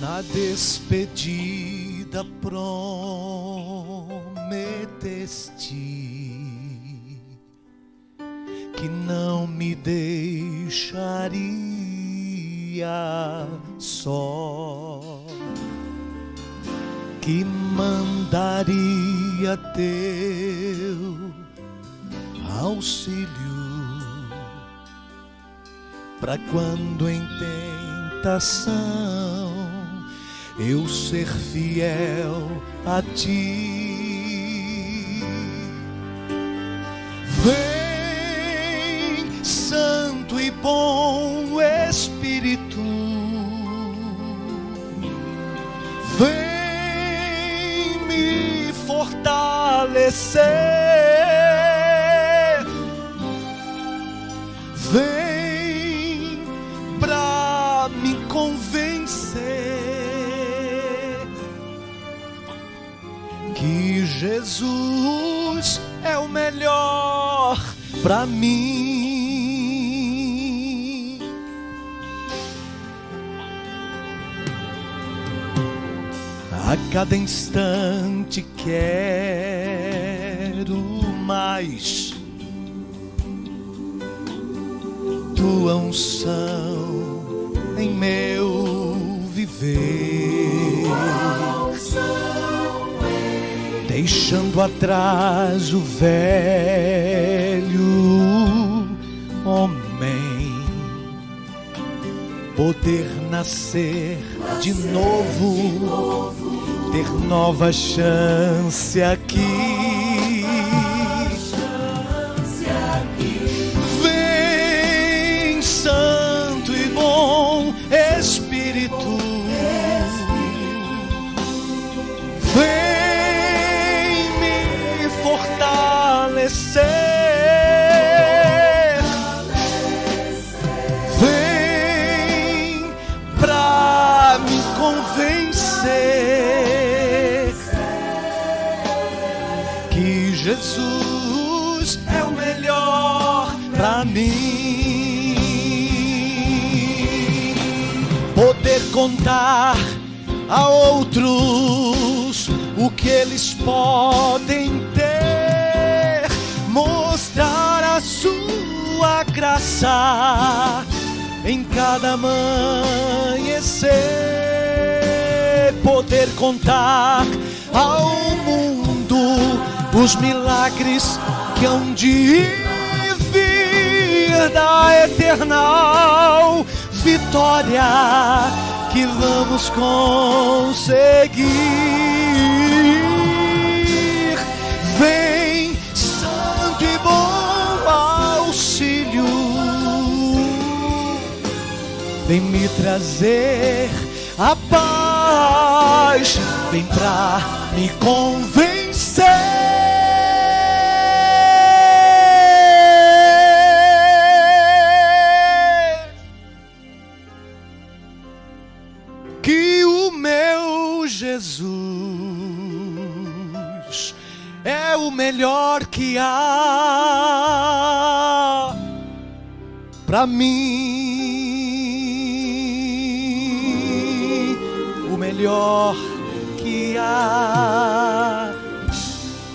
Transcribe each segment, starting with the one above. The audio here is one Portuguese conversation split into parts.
Na despedida prometeste que não me deixaria só, que mandaria teu auxílio para quando em tentação eu ser fiel a ti. Vem, Santo e bom Espírito, vem me fortalecer, vem pra me convencer que Jesus é o melhor pra mim. A cada instante quero mais tua unção em meu viver, deixando atrás o velho homem, poder nascer de novo, ter nova chance aqui. Vem, Santo e bom Espírito, vem me fortalecer, vem pra me convencer que Jesus é o melhor pra mim. Poder contar a outros o que eles podem ter, mostrar a sua graça em cada amanhecer, poder contar ao mundo os milagres que hão de vir da eternal vitória que vamos conseguir. Vem, Santo e bom auxílio, vem me trazer a paz, vem pra me convencer que o meu Jesus é o melhor que há pra mim, o melhor que há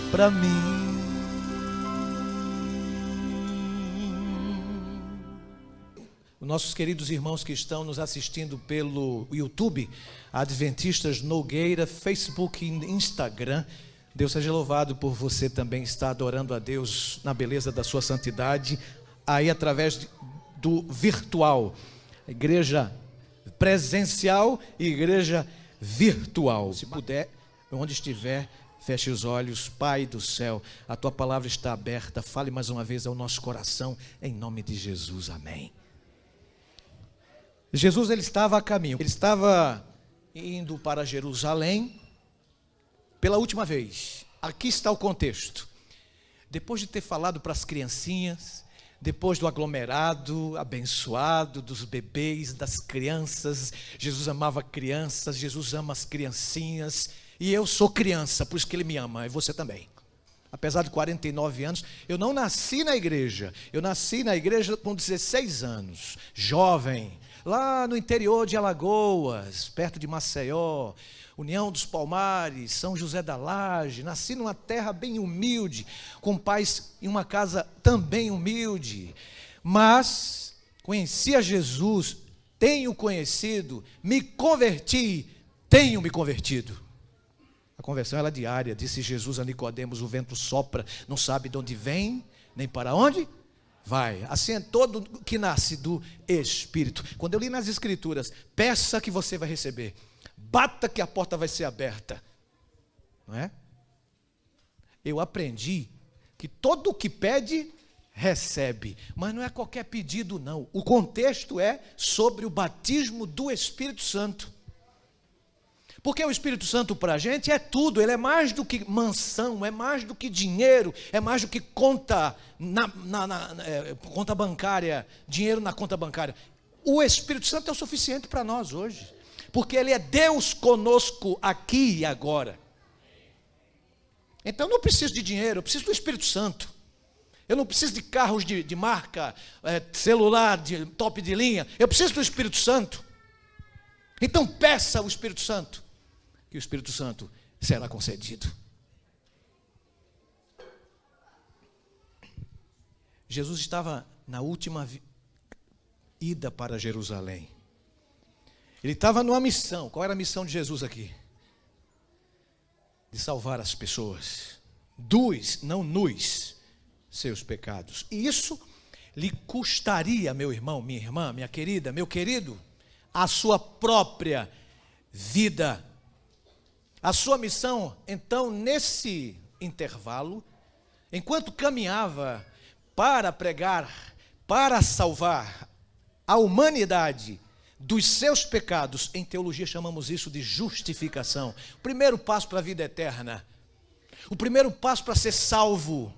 pra mim. Nossos queridos irmãos que estão nos assistindo pelo YouTube, Adventistas Nogueira, Facebook e Instagram, Deus seja louvado por você também estar adorando a Deus na beleza da sua santidade, aí através do virtual, igreja presencial e igreja virtual. Se puder, onde estiver, feche os olhos. Pai do céu, a tua palavra está aberta, fale mais uma vez ao nosso coração, em nome de Jesus, amém. Jesus, ele estava a caminho, ele estava indo para Jerusalém pela última vez. Aqui está o contexto. Depois de ter falado para as criancinhas, depois do aglomerado abençoado, dos bebês, das crianças, Jesus amava crianças, Jesus ama as criancinhas, e eu sou criança, por isso que ele me ama, e você também. Apesar de 49 anos, eu não nasci na igreja, eu nasci na igreja com 16 anos, jovem, lá no interior de Alagoas, perto de Maceió, União dos Palmares, São José da Laje. Nasci numa terra bem humilde, com pais em uma casa também humilde, mas conheci a Jesus, tenho conhecido, me converti, tenho me convertido. A conversão ela é diária. Disse Jesus a Nicodemos: o vento sopra, não sabe de onde vem, nem para onde vai. Assim é todo que nasce do Espírito. Quando eu li nas Escrituras, peça que você vai receber, bata que a porta vai ser aberta, não é? Eu aprendi que todo o que pede, recebe. Mas não é qualquer pedido, não. O contexto é sobre o batismo do Espírito Santo. Porque o Espírito Santo para a gente é tudo. Ele é mais do que mansão, é mais do que dinheiro, é mais do que conta, conta bancária, dinheiro na conta bancária. O Espírito Santo é o suficiente para nós hoje, porque Ele é Deus conosco aqui e agora. Então eu não preciso de dinheiro, eu preciso do Espírito Santo. Eu não preciso de carros de marca, celular de top de linha. Eu preciso do Espírito Santo. Então peça ao Espírito Santo, que o Espírito Santo será concedido. Jesus estava na última ida para Jerusalém. Ele estava numa missão. Qual era a missão de Jesus aqui? De salvar as pessoas não nos seus pecados. E isso lhe custaria, meu irmão, minha irmã, minha querida, meu querido, a sua própria vida. A sua missão, então, nesse intervalo, enquanto caminhava para pregar, para salvar a humanidade dos seus pecados, em teologia chamamos isso de justificação. O primeiro passo para a vida eterna, o primeiro passo para ser salvo,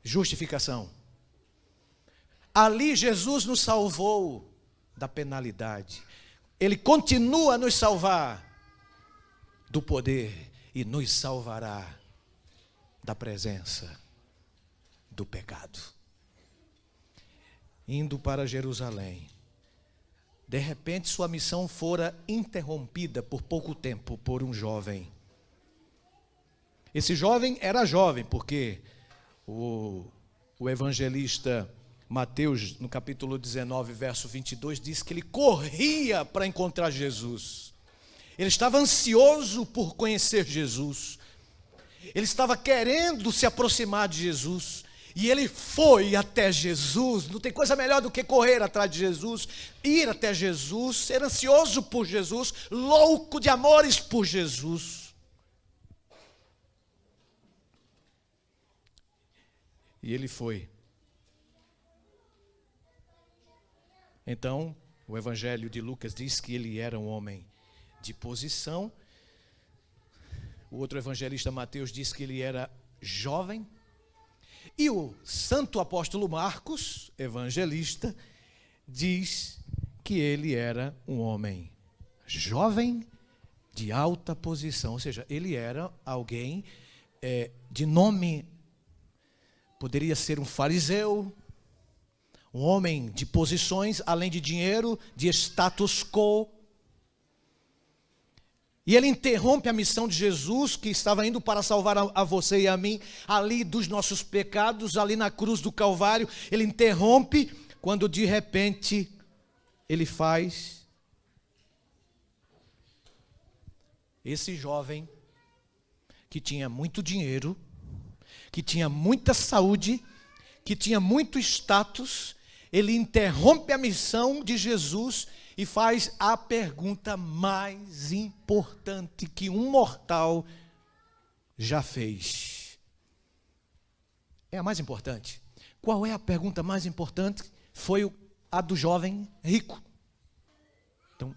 justificação. Ali Jesus nos salvou da penalidade. Ele continua a nos salvar do poder e nos salvará da presença do pecado. Indo para Jerusalém, de repente sua missão fora interrompida por pouco tempo por um jovem. Esse jovem era jovem porque o evangelista Mateus, no capítulo 19, verso 22, diz que ele corria para encontrar Jesus. Ele estava ansioso por conhecer Jesus. Ele estava querendo se aproximar de Jesus. E ele foi até Jesus. Não tem coisa melhor do que correr atrás de Jesus, ir até Jesus, ser ansioso por Jesus, louco de amores por Jesus. E ele foi. Então, o Evangelho de Lucas diz que ele era um homem de posição. O outro evangelista Mateus diz que ele era jovem. E o santo apóstolo Marcos, evangelista, diz que ele era um homem jovem de alta posição. Ou seja, ele era alguém de nome. Poderia ser um fariseu, um homem de posições, além de dinheiro, de status quo. E ele interrompe a missão de Jesus, que estava indo para salvar a você e a mim, ali dos nossos pecados, ali na cruz do Calvário. Ele interrompe quando de repente ele faz esse jovem que tinha muito dinheiro, que tinha muita saúde, que tinha muito status. Ele interrompe a missão de Jesus e faz a pergunta mais importante que um mortal já fez. É a mais importante. Qual é a pergunta mais importante? Foi a do jovem rico. Então,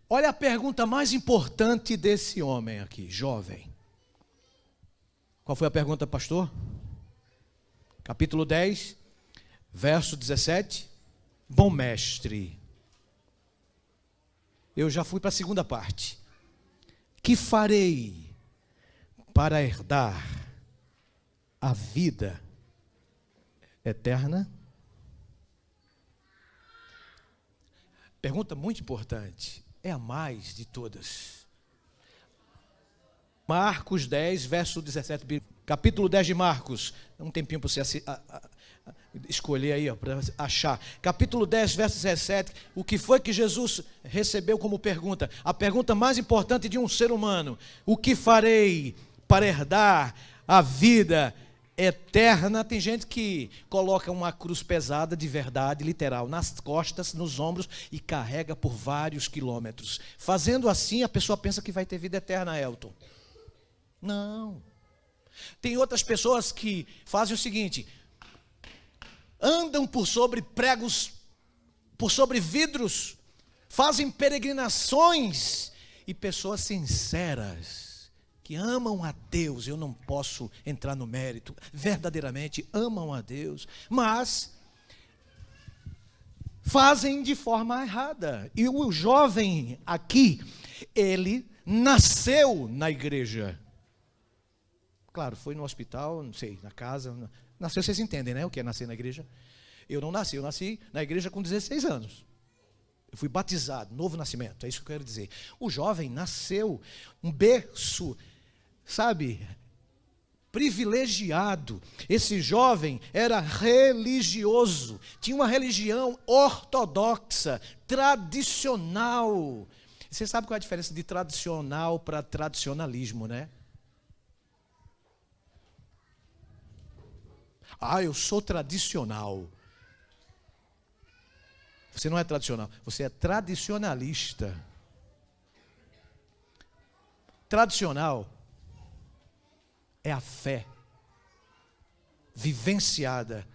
olha a pergunta mais importante desse homem aqui, jovem. Qual foi a pergunta, pastor? Capítulo 10, verso 17. Bom mestre, eu já fui para a segunda parte. Que farei para herdar a vida eterna? Pergunta muito importante. É a mais de todas. Marcos 10, verso 17. Capítulo 10 de Marcos. Um tempinho para você escolher aí, para achar. Capítulo 10, verso 17. O que foi que Jesus recebeu como pergunta? A pergunta mais importante de um ser humano. O que farei para herdar a vida eterna? Tem gente que coloca uma cruz pesada de verdade, literal, nas costas, nos ombros e carrega por vários quilômetros. Fazendo assim, a pessoa pensa que vai ter vida eterna, Elton. Não. Tem outras pessoas que fazem o seguinte: andam por sobre pregos, por sobre vidros, fazem peregrinações, e pessoas sinceras, que amam a Deus, eu não posso entrar no mérito, verdadeiramente amam a Deus, mas fazem de forma errada. E o jovem aqui, ele nasceu na igreja. Claro, foi no hospital, não sei, na casa. Nasceu, vocês entendem, né? O que é nascer na igreja? Eu não nasci, eu nasci na igreja com 16 anos. Eu fui batizado, novo nascimento, é isso que eu quero dizer. O jovem nasceu, um berço, sabe, privilegiado. Esse jovem era religioso, tinha uma religião ortodoxa, tradicional. Você sabe qual é a diferença de tradicional para tradicionalismo, né? Eu sou tradicional. Você não é tradicional, você é tradicionalista. Tradicional é a fé vivenciada,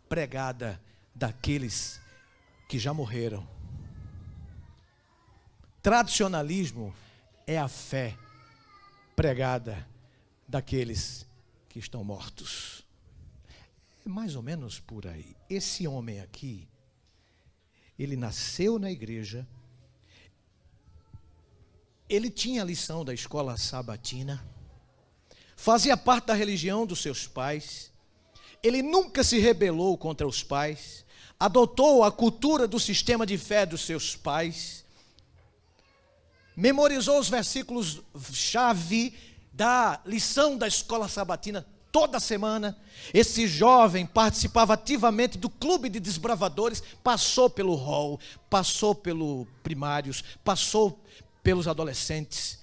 pregada daqueles que já morreram. Tradicionalismo é a fé pregada daqueles que estão mortos. É mais ou menos por aí. Esse homem aqui, ele nasceu na igreja, ele tinha a lição da escola sabatina, fazia parte da religião dos seus pais, ele nunca se rebelou contra os pais, adotou a cultura do sistema de fé dos seus pais, memorizou os versículos-chave da lição da escola sabatina toda semana. Esse jovem participava ativamente do clube de desbravadores, passou pelo hall, passou pelo primários, passou pelos adolescentes,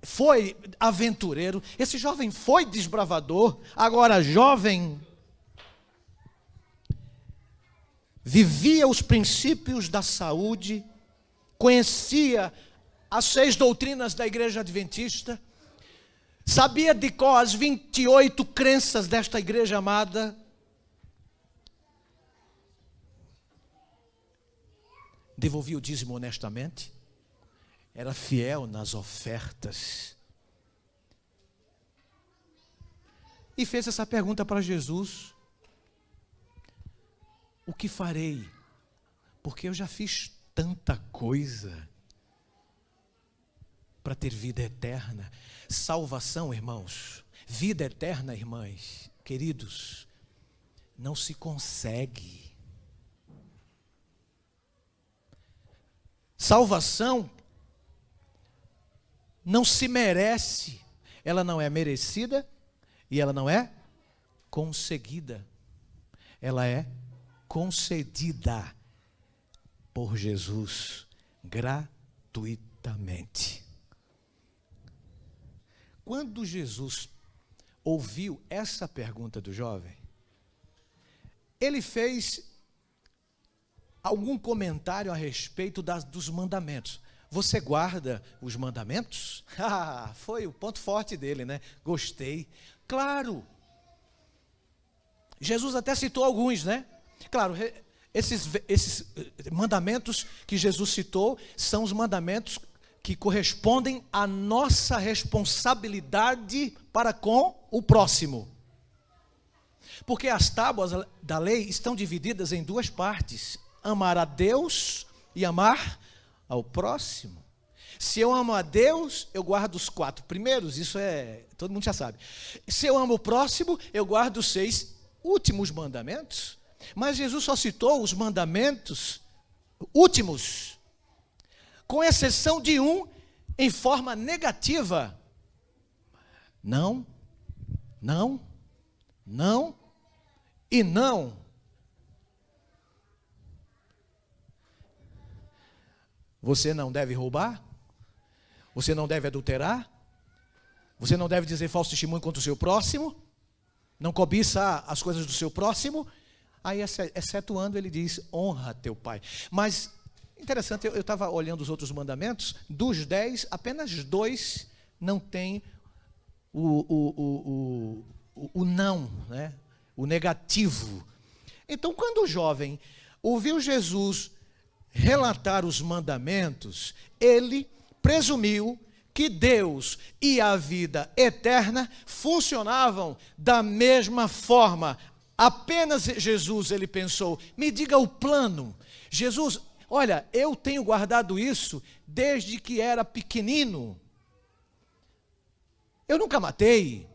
foi aventureiro. Esse jovem foi desbravador, agora jovem, vivia os princípios da saúde, conhecia as 6 doutrinas da igreja adventista, sabia de qual as 28 crenças desta igreja amada. Devolvia o dízimo honestamente. Era fiel nas ofertas. E fez essa pergunta para Jesus: o que farei? Porque eu já fiz tanta coisa para ter vida eterna. Salvação, irmãos, vida eterna, irmãs, queridos, não se consegue. Salvação não se merece, ela não é merecida e ela não é conseguida. Ela é concedida por Jesus gratuitamente. Quando Jesus ouviu essa pergunta do jovem, ele fez algum comentário a respeito dos mandamentos. Você guarda os mandamentos? Foi o ponto forte dele, né? Gostei. Claro. Jesus até citou alguns, né? Claro, esses mandamentos que Jesus citou são os mandamentos que correspondem à nossa responsabilidade para com o próximo. Porque as tábuas da lei estão divididas em 2 partes: amar a Deus e amar ao próximo. Se eu amo a Deus, eu guardo os 4 primeiros, isso todo mundo já sabe. Se eu amo o próximo, eu guardo os 6 últimos mandamentos. Mas Jesus só citou os mandamentos, últimos, com exceção de um em forma negativa. Não, não, não e não. Você não deve roubar, você não deve adulterar, você não deve dizer falso testemunho contra o seu próximo, não cobiça as coisas do seu próximo. Aí, excetuando, ele diz, honra teu pai. Mas, interessante, eu estava olhando os outros mandamentos, dos 10, apenas 2 não tem o não, né? O negativo. Então, quando o jovem ouviu Jesus relatar os mandamentos, ele presumiu que Deus e a vida eterna funcionavam da mesma forma. Apenas Jesus, ele pensou, me diga o plano. Jesus, olha, eu tenho guardado isso desde que era pequenino. Eu nunca matei,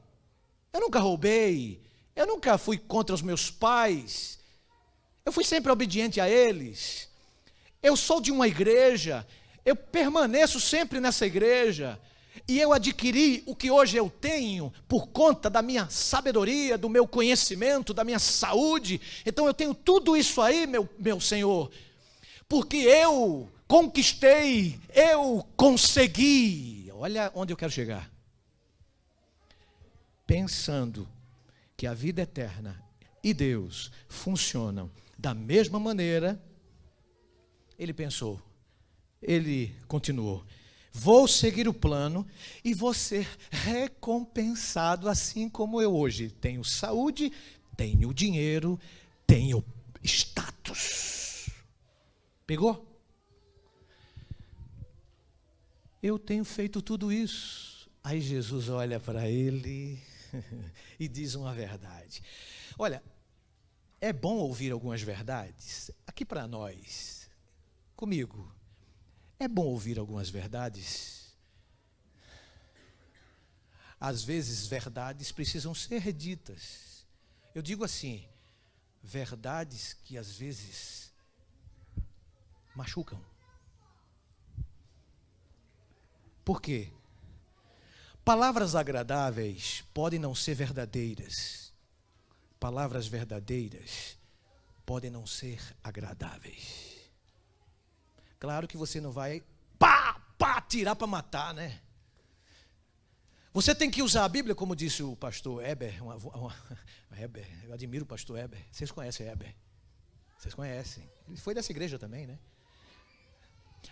eu nunca roubei, eu nunca fui contra os meus pais, eu fui sempre obediente a eles. Eu sou de uma igreja, eu permaneço sempre nessa igreja, e eu adquiri o que hoje eu tenho por conta da minha sabedoria, do meu conhecimento, da minha saúde. Então eu tenho tudo isso aí, meu Senhor, porque eu conquistei, eu consegui. Olha onde eu quero chegar. Pensando que a vida eterna e Deus funcionam da mesma maneira, ele pensou, ele continuou, vou seguir o plano e vou ser recompensado assim como eu hoje tenho saúde, tenho dinheiro, tenho status. Pegou? Eu tenho feito tudo isso. Aí Jesus olha para ele e diz uma verdade. Olha, é bom ouvir algumas verdades. Aqui para nós, comigo, é bom ouvir algumas verdades. Às vezes, verdades precisam ser ditas. Eu digo assim, verdades que às vezes machucam. Por quê? Palavras agradáveis podem não ser verdadeiras. Palavras verdadeiras podem não ser agradáveis. Claro que você não vai tirar para matar, né? Você tem que usar a Bíblia, como disse o pastor Heber. Heber, eu admiro o pastor Heber. Vocês conhecem Heber? Vocês conhecem. Ele foi dessa igreja também, né?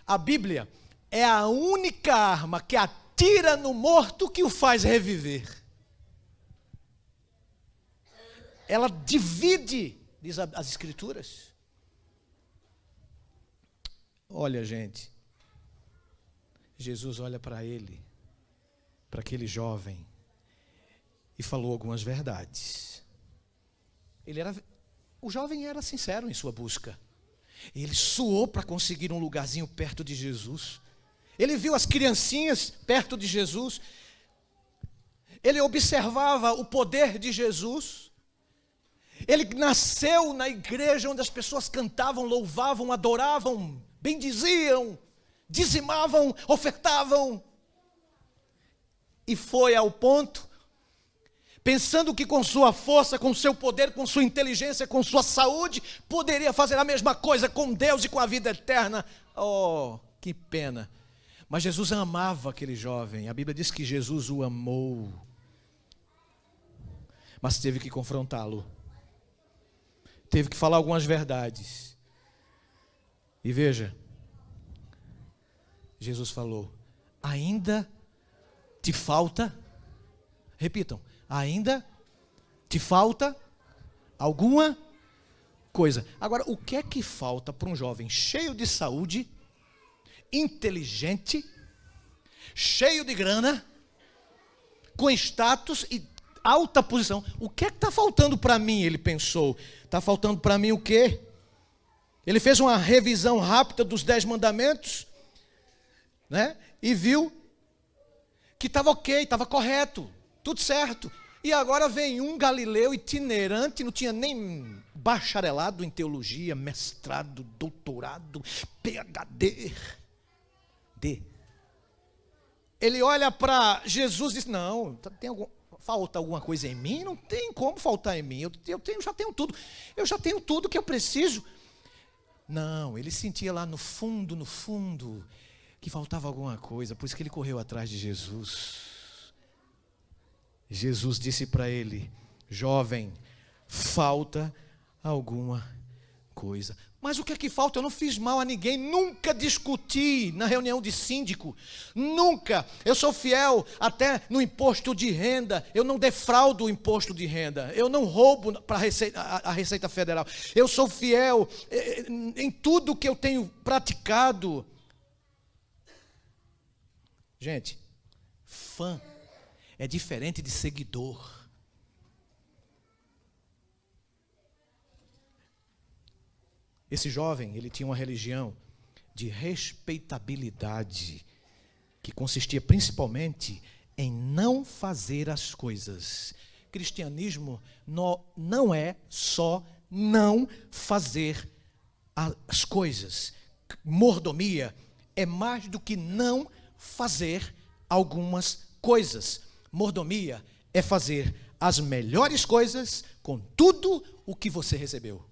A Bíblia é a única arma que atira no morto que o faz reviver. Ela divide, diz as Escrituras. Olha, gente, Jesus olha para ele, para aquele jovem, e falou algumas verdades. O jovem era sincero em sua busca. Ele suou para conseguir um lugarzinho perto de Jesus. Ele viu as criancinhas perto de Jesus. Ele observava o poder de Jesus. Ele nasceu na igreja onde as pessoas cantavam, louvavam, adoravam, bendiziam, dizimavam, ofertavam. E foi ao ponto, pensando que com sua força, com seu poder, com sua inteligência, com sua saúde, poderia fazer a mesma coisa com Deus e com a vida eterna. Oh, que pena. Mas Jesus amava aquele jovem. A Bíblia diz que Jesus o amou, mas teve que confrontá-lo. Teve que falar algumas verdades. E veja, Jesus falou, ainda te falta, repitam, ainda te falta alguma coisa. Agora, o que é que falta para um jovem cheio de saúde, inteligente, cheio de grana, com status e alta posição? O que é que está faltando para mim? Ele pensou, está faltando para mim o quê? Ele fez uma revisão rápida dos 10 mandamentos, né? E viu que estava ok, estava correto, tudo certo. E agora vem um galileu itinerante, não tinha nem bacharelado em teologia, mestrado, doutorado, PhD. Ele olha para Jesus e diz: não, falta alguma coisa em mim? Não tem como faltar em mim, já tenho tudo. Eu já tenho tudo que eu preciso. Não, ele sentia lá no fundo, que faltava alguma coisa, por isso que ele correu atrás de Jesus. Jesus disse para ele: jovem, falta alguma coisa. Mas o que é que falta? Eu não fiz mal a ninguém, nunca discuti na reunião de síndico, nunca. Eu sou fiel até no imposto de renda, eu não defraudo o imposto de renda, eu não roubo para a Receita Federal, eu sou fiel em tudo que eu tenho praticado. Gente, fã é diferente de seguidor. Esse jovem, ele tinha uma religião de respeitabilidade, que consistia principalmente em não fazer as coisas. Cristianismo não é só não fazer as coisas. Mordomia é mais do que não fazer algumas coisas. Mordomia é fazer as melhores coisas com tudo o que você recebeu.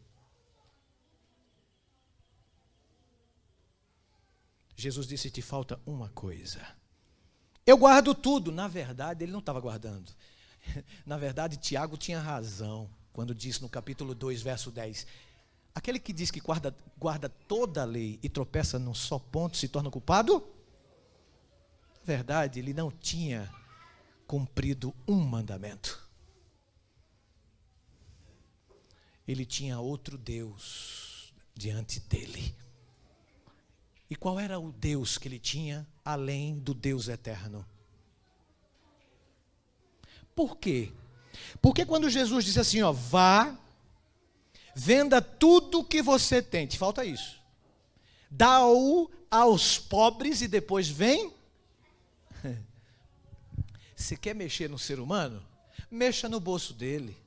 Jesus disse: te falta uma coisa. Eu guardo tudo. Na verdade, ele não estava guardando. Na verdade, Tiago tinha razão quando disse no capítulo 2, verso 10: aquele que diz que guarda toda a lei e tropeça num só ponto se torna culpado? Na verdade, ele não tinha cumprido um mandamento. Ele tinha outro Deus diante dele. E qual era o Deus que ele tinha, além do Deus eterno? Por quê? Porque quando Jesus disse assim, vá, venda tudo que você tem, te falta isso. Dá-o aos pobres e depois vem. Você quer mexer no ser humano? Mexa no bolso dele.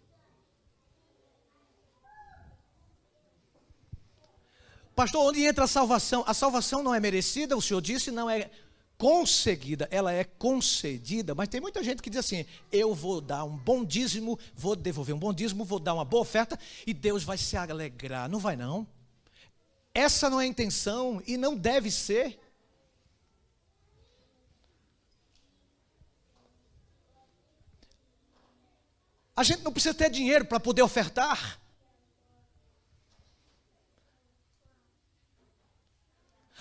Pastor, onde entra a salvação? A salvação não é merecida, o Senhor disse, não é conseguida, ela é concedida. Mas tem muita gente que diz assim: eu vou dar um bom dízimo, vou devolver um bom dízimo, vou dar uma boa oferta e Deus vai se alegrar. Não vai não. Essa não é a intenção e não deve ser. A gente não precisa ter dinheiro para poder ofertar.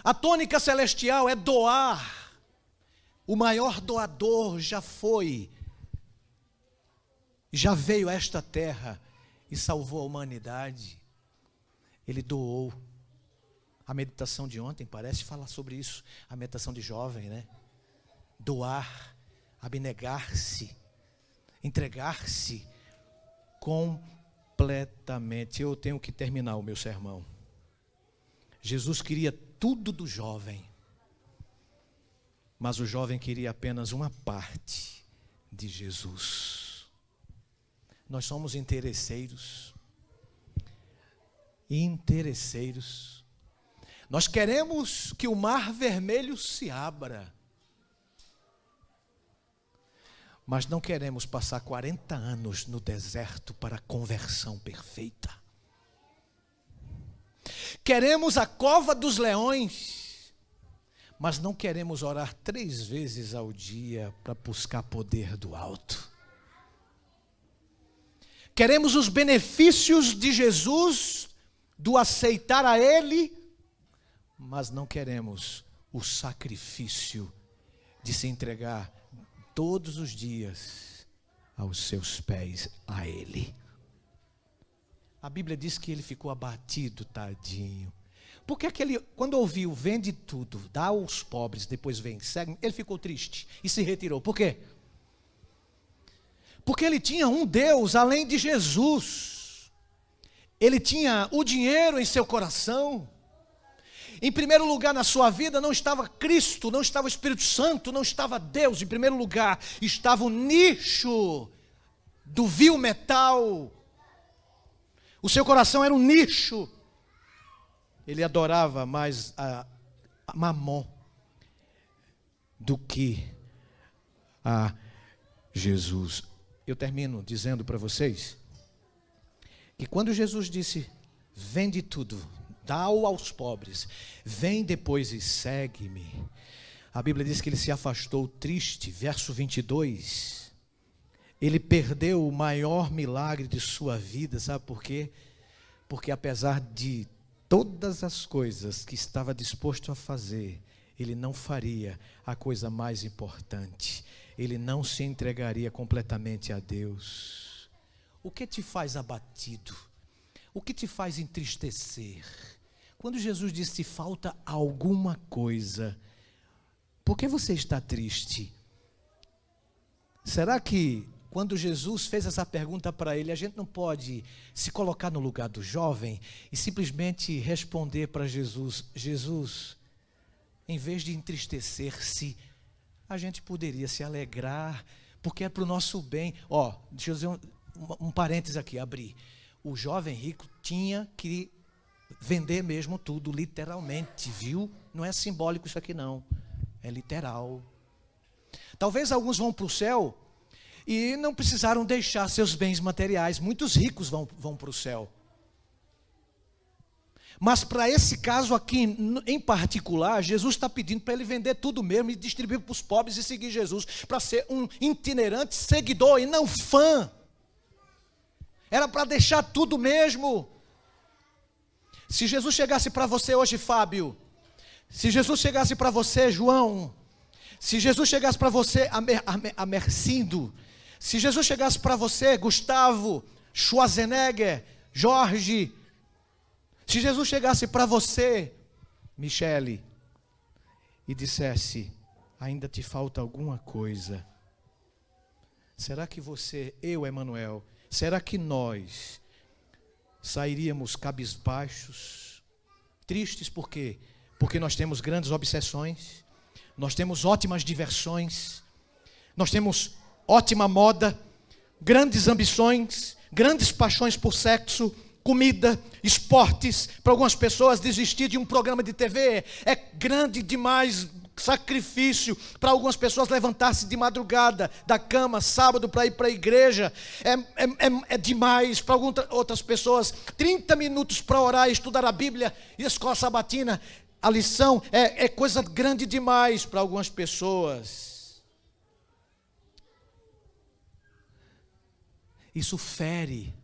A tônica celestial é doar. O maior doador já veio a esta terra e salvou a humanidade. Ele doou. A meditação de ontem parece falar sobre isso. A meditação de jovem, né? Doar, abnegar-se, entregar-se completamente. Eu tenho que terminar o meu sermão. Jesus queria tudo do jovem, mas o jovem queria apenas uma parte de Jesus. Nós somos interesseiros. Nós queremos que o mar vermelho se abra, mas não queremos passar 40 anos no deserto para a conversão perfeita. Queremos a cova dos leões, mas não queremos orar 3 vezes ao dia para buscar poder do alto. Queremos os benefícios de Jesus, do aceitar a Ele, mas não queremos o sacrifício de se entregar todos os dias aos seus pés, a Ele. A Bíblia diz que ele ficou abatido, tadinho. Porque quando ouviu, vende tudo, dá aos pobres, depois vem, segue, ele ficou triste e se retirou. Por quê? Porque ele tinha um Deus além de Jesus. Ele tinha o dinheiro em seu coração. Em primeiro lugar na sua vida não estava Cristo, não estava o Espírito Santo, não estava Deus. Em primeiro lugar estava o nicho do vil metal. O seu coração era um nicho. Ele adorava mais a Mamon do que a Jesus. Eu termino dizendo para vocês que quando Jesus disse, vende tudo, dá-o aos pobres, vem depois e segue-me. A Bíblia diz que ele se afastou triste, verso 22. Ele perdeu o maior milagre de sua vida, sabe por quê? Porque apesar de todas as coisas que estava disposto a fazer, ele não faria a coisa mais importante. Ele não se entregaria completamente a Deus. O que te faz abatido? O que te faz entristecer? Quando Jesus disse, falta alguma coisa, por que você está triste? Será que quando Jesus fez essa pergunta para ele, a gente não pode se colocar no lugar do jovem e simplesmente responder para Jesus, Jesus, em vez de entristecer-se, a gente poderia se alegrar, porque é para o nosso bem. Deixa eu dizer um parênteses aqui, abrir. O jovem rico tinha que vender mesmo tudo, literalmente, viu? Não é simbólico isso aqui não, é literal. Talvez alguns vão para o céu e não precisaram deixar seus bens materiais. Muitos ricos vão para o céu. Mas para esse caso aqui, em particular, Jesus está pedindo para ele vender tudo mesmo e distribuir para os pobres e seguir Jesus, para ser um itinerante seguidor e não fã. Era para deixar tudo mesmo. Se Jesus chegasse para você hoje, Fábio, se Jesus chegasse para você, João, se Jesus chegasse para você, Amercindo, se Jesus chegasse para você, Gustavo, Schwarzenegger, Jorge, se Jesus chegasse para você, Michele, e dissesse, ainda te falta alguma coisa, será que você, eu, Emanuel, será que nós sairíamos cabisbaixos, tristes por quê? Porque nós temos grandes obsessões, nós temos ótimas diversões, nós temos ótima moda, grandes ambições, grandes paixões por sexo, comida, esportes. Para algumas pessoas desistir de um programa de TV é grande demais, sacrifício. Para algumas pessoas levantar-se de madrugada da cama, sábado, para ir para a igreja é demais. Para outras pessoas 30 minutos para orar e estudar a Bíblia e a escola sabatina, a lição é coisa grande demais para algumas pessoas. Isso fere.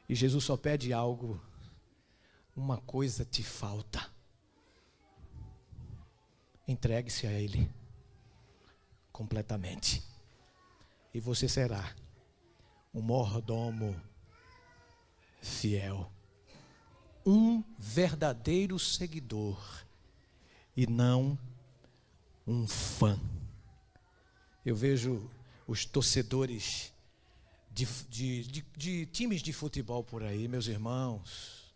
E Jesus só pede algo, uma coisa te falta. Entregue-se a Ele completamente. E você será um mordomo fiel. Um verdadeiro seguidor. E não um fã. Eu vejo os torcedores de times de futebol por aí, meus irmãos,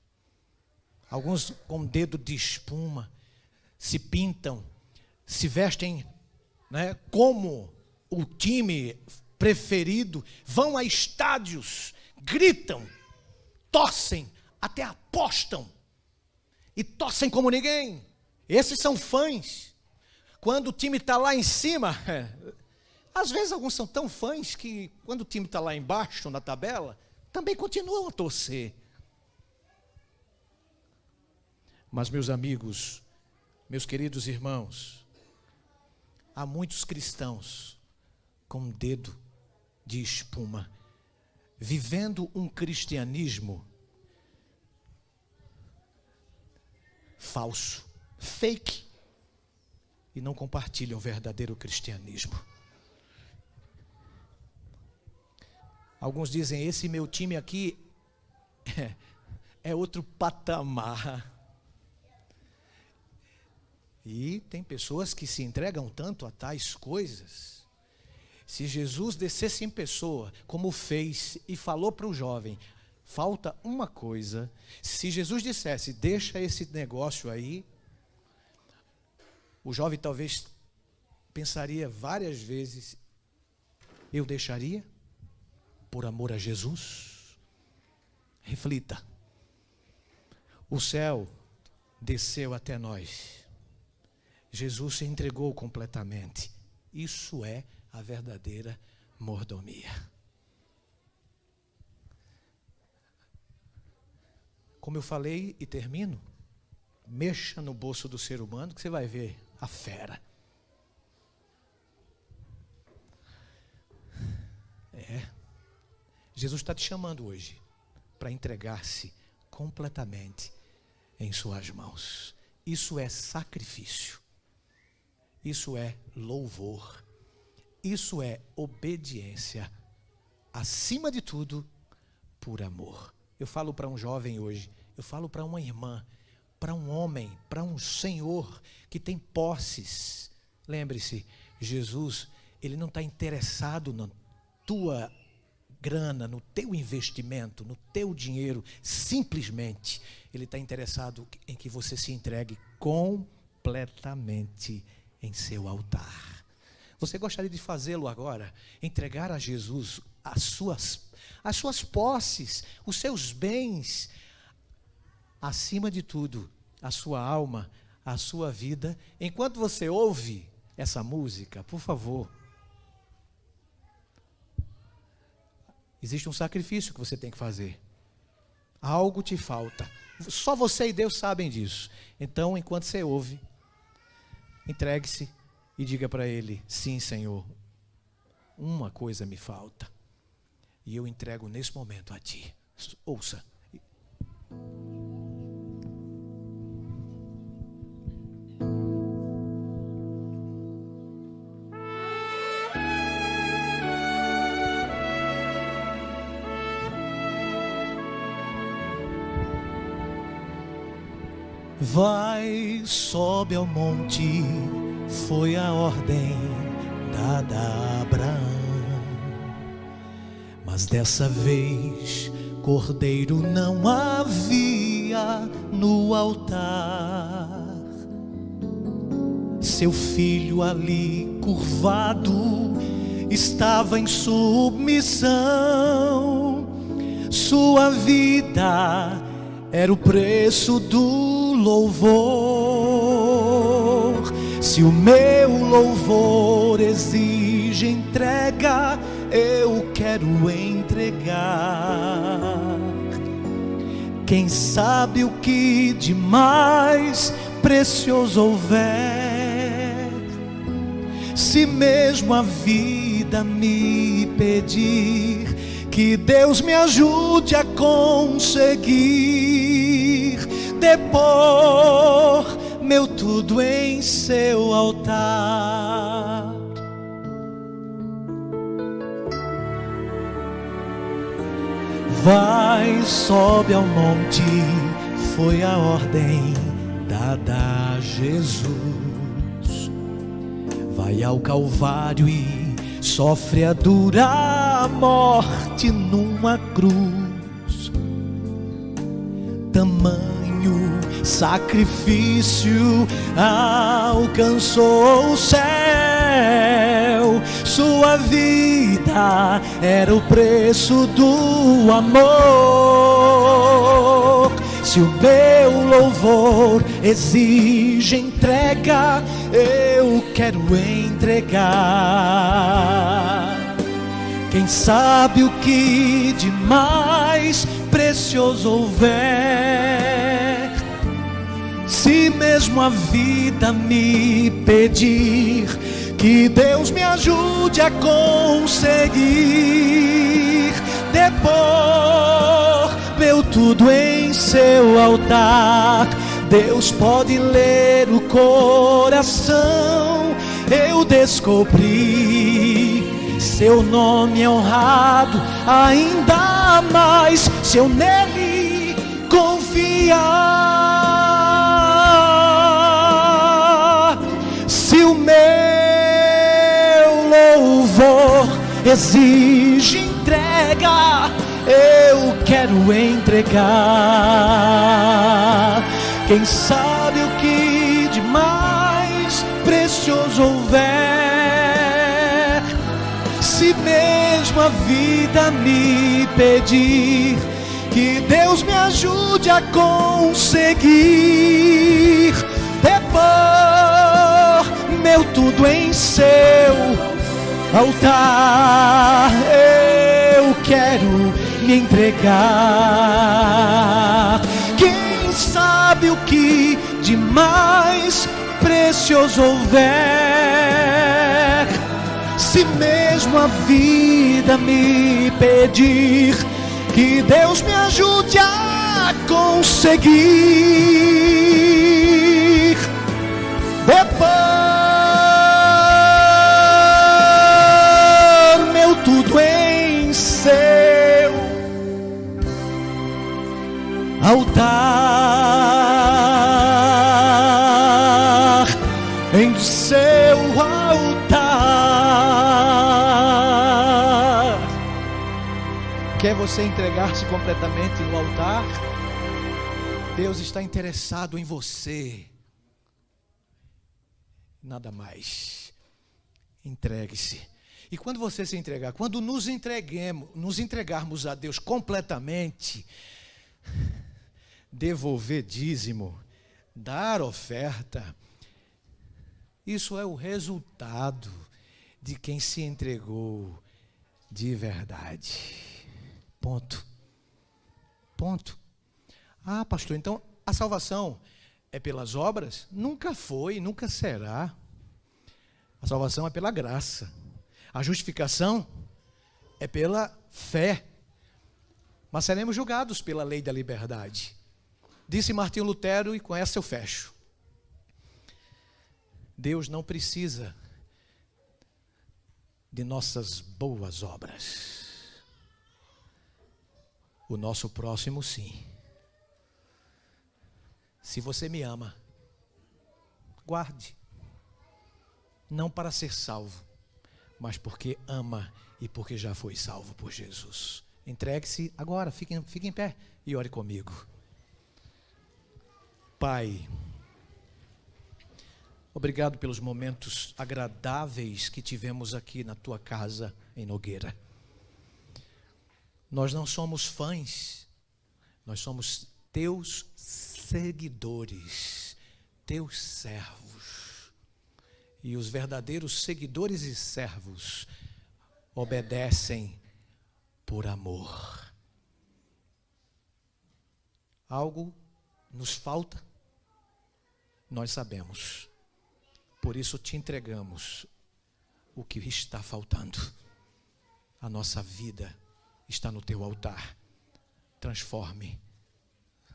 alguns com dedo de espuma, se pintam, se vestem, né, como o time preferido, vão a estádios, gritam, torcem, até apostam, e torcem como ninguém. Esses são fãs. Quando o time está lá em cima, às vezes alguns são tão fãs que quando o time está lá embaixo na tabela, também continuam a torcer. Mas meus amigos, meus queridos irmãos, há muitos cristãos com dedo de espuma, vivendo um cristianismo falso, fake, e não compartilham o verdadeiro cristianismo. Alguns dizem, esse meu time aqui é outro patamar. E tem pessoas que se entregam tanto a tais coisas. Se Jesus descesse em pessoa, como fez e falou para o jovem, falta uma coisa. Se Jesus dissesse, deixa esse negócio aí, o jovem talvez pensaria várias vezes eu deixaria por amor a Jesus? Reflita. O céu desceu até nós. Jesus se entregou completamente. Isso é a verdadeira mordomia. Como eu falei e termino, mexa no bolso do ser humano que você vai ver a fera. Jesus está te chamando hoje para entregar-se completamente em suas mãos. Isso é sacrifício. Isso é louvor. Isso é obediência. Acima de tudo, por amor. Eu falo para um jovem hoje, eu falo para uma irmã, para um homem, para um senhor que tem posses. Lembre-se, Jesus, ele não está interessado na tua grana, no teu investimento, no teu dinheiro, simplesmente. Ele está interessado em que você se entregue completamente em seu altar. Você gostaria de fazê-lo agora? Entregar a Jesus as suas posses, os seus bens, acima de tudo, a sua alma, a sua vida. Enquanto você ouve essa música, por favor, existe um sacrifício que você tem que fazer. Algo te falta. Só você e Deus sabem disso. Então, enquanto você ouve, entregue-se e diga para Ele: sim, Senhor, uma coisa me falta. E eu entrego nesse momento a Ti. Ouça. Vai, sobe ao monte, foi a ordem dada a Abraão. Mas dessa vez, cordeiro não havia no altar. Seu filho ali curvado estava em submissão. Sua vida era o preço do louvor. Se o meu louvor exige entrega, eu quero entregar. Quem sabe o que de mais precioso houver, se mesmo a vida me pedir, que Deus me ajude a conseguir depor meu tudo em seu altar. Vai, sobe ao monte, foi a ordem dada a Jesus. Vai ao Calvário e sofre a dura morte numa cruz. Tamanho sacrifício alcançou o céu. Sua vida era o preço do amor. Se o meu louvor exige entrega, eu quero entregar. Quem sabe o que de mais precioso houver, se mesmo a vida me pedir, que Deus me ajude a conseguir depor meu tudo em seu altar. Deus pode ler o coração. Eu descobri, seu nome é honrado ainda mais se eu nele confiar. Se o meu louvor exige entrega, eu quero entregar. Quem sabe o que de mais precioso houver, se mesmo mesmo a vida me pedir, que Deus me ajude a conseguir depor meu tudo em seu altar. Eu quero me entregar. Quem sabe o que de mais precioso houver, se mesmo a vida me pedir, que Deus me ajude a conseguir depor meu tudo em seu altar, em seu altar. Quer você entregar-se completamente no altar? Deus está interessado em você. Nada mais. Entregue-se. E quando você se entregar, quando nos entregarmos a Deus completamente, devolver dízimo, dar oferta, isso é o resultado de quem se entregou de verdade. Ponto. Ponto. Ah, pastor, então a salvação é pelas obras? Nunca foi, nunca será. A salvação é pela graça. A justificação é pela fé. Mas seremos julgados pela lei da liberdade. Disse Martinho Lutero, e com essa eu fecho. Deus não precisa de nossas boas obras. O nosso próximo, sim. Se você me ama, guarde. Não para ser salvo, mas porque ama e porque já foi salvo por Jesus. Entregue-se agora, fique em pé e ore comigo. Pai, obrigado pelos momentos agradáveis que tivemos aqui na tua casa em Nogueira. Nós não somos fãs, nós somos teus seguidores, teus servos. E os verdadeiros seguidores e servos obedecem por amor. Algo nos falta, nós sabemos. Por isso te entregamos o que está faltando. A nossa vida está no teu altar. Transforme,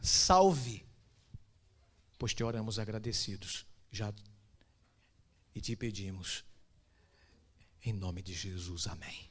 salve, pois te oramos agradecidos já e te pedimos em nome de Jesus, amém.